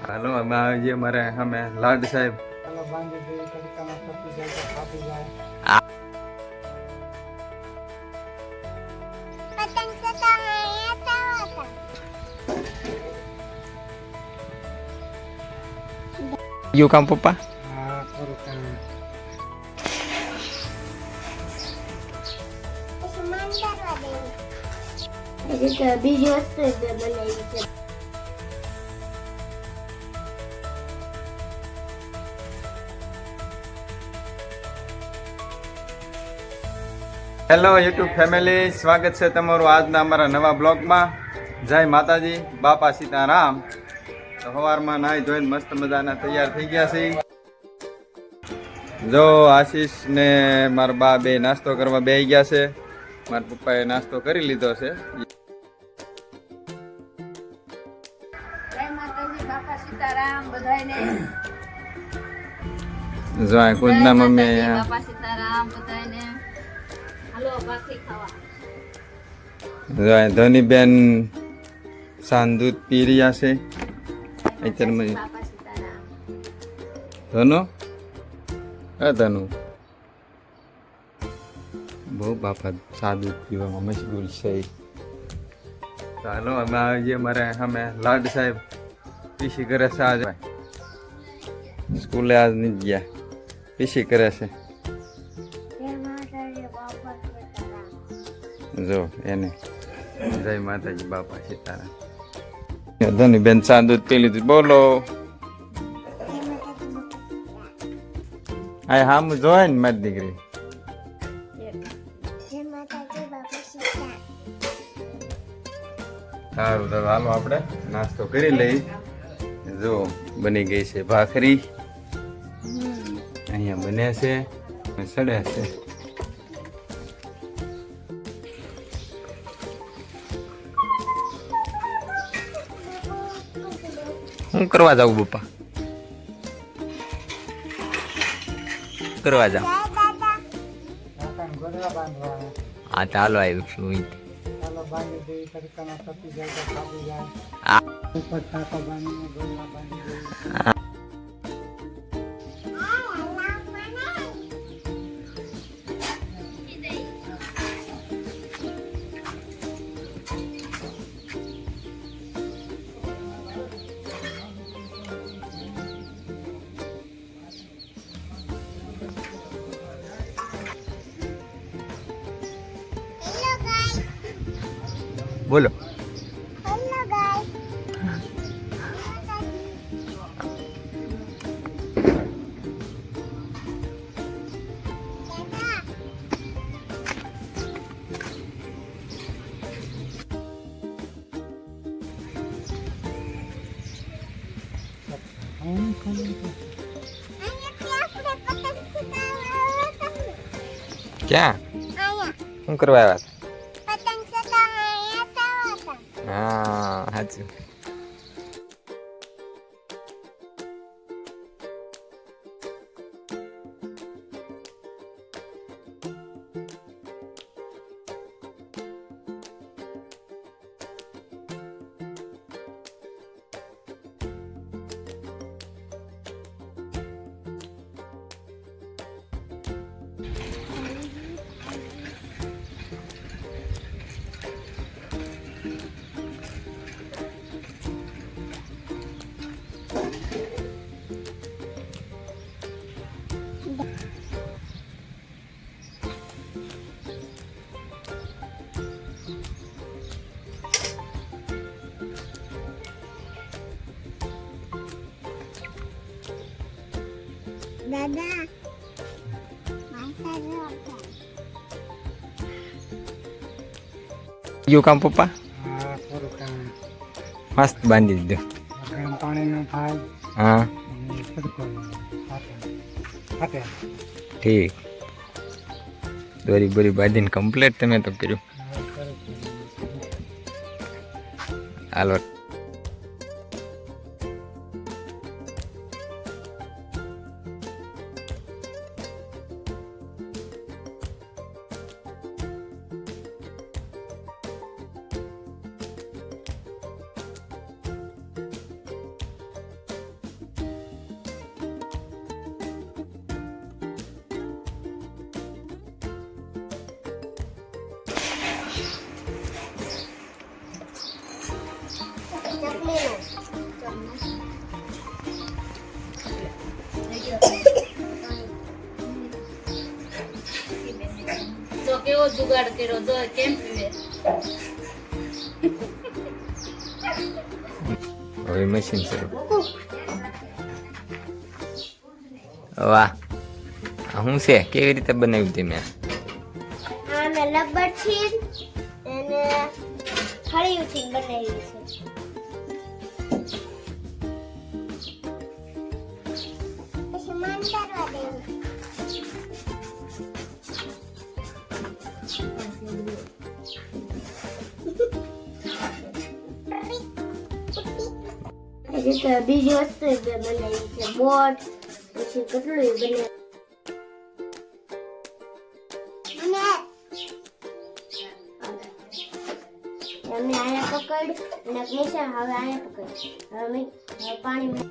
હાલો અમે આવી જઈએ મારે અમે લાડ સાહેબ. યુ કામ પપ્પા? હા, થોડું કામ. બીજી વસ્તુ બનાવી છે. હેલો યુટ્યુબ ફેમિલી, સ્વાગત છે તમારું આજના અમારા નવા બ્લોગમાં. જય માતાજી, બાપા સીતારામ. તો સવારમાં નાહી ધોઈને મસ્ત મજાના તૈયાર થઈ ગયા છે. જો આશીષ ને મારા બા બે નાસ્તો કરવા બેસી ગયા છે. મારા પપ્પાએ નાસ્તો કરી લીધો છે. જય માતાજી, બાપા સીતારામ બધાયને. જો આ કુંજના મમ્મી બાપા સીતારામ બધાયને. હાલો ભાખરી ખાવા. જો આ ધનીબેન સાન દૂધ પી રહ્યા છે. અત્યારે બાપા સીતારામ. ધનો ધનુ બહુ બાપા સાદું પીવામાં મશગુલ છે. ચાલો અમે આવી જઈએ મારે અમે લાડ સાહેબ પીસી કરે છે. આજ સ્કૂલે આજ નહીં ગયા, પીસી કરે છે. જો એને જય માતાજી, બાપા સીતારામ. ધની બેન ચા દૂધ પી લીધું. બોલો આ હામ જોય ને મારી દીકરી. સારું તો હાલો આપણે નાસ્તો કરી લઈ. જો બની ગઈ છે ભાખરી, અહીંયા બને છે, સડે છે. હું કરવા જાઉં પપ્પા? કરવા જાઉં? કાકાને ગોદડા બાંધવા. હા ચાલો આવ્યું છું. ચાલો બાંધી દઈ, તડકામાં તપી જાય તો ખાવી જાય. આ ઉપર ટાંકો બાંધીને ગોદડા બાંધી દઈ. બોલો. ક્યાં શું કરવા આવ્યા? હા સાચું. દાદા યુ કામ પપ્પા? હા, થોડું કામ. મસ્ત બાંધી દીધું. ગરમ પાણીનું થાય હા અને તડકો ફાટે. ઠીક. દોરી બોરી બાંધીને કમ્પ્લેટ તમે તો કર્યું. હાલો જુગાડ કર્યો જો કેમ પીવે હવે મશીન શરૂ. વાહ, આ શું છે? કેવી રીતે બનાવ્યું તમે? આને લબ્બરથી અને હળિયુંથી બનાવી છે. પછી મન કરવા દેવું. પછી તો બીજી વસ્તુ બનાવી છે બોટ, પછી કેટલું બનાવ્યું. એમને આયા પકડ અને નિશા હવે આયા પકડ. હવે પાણી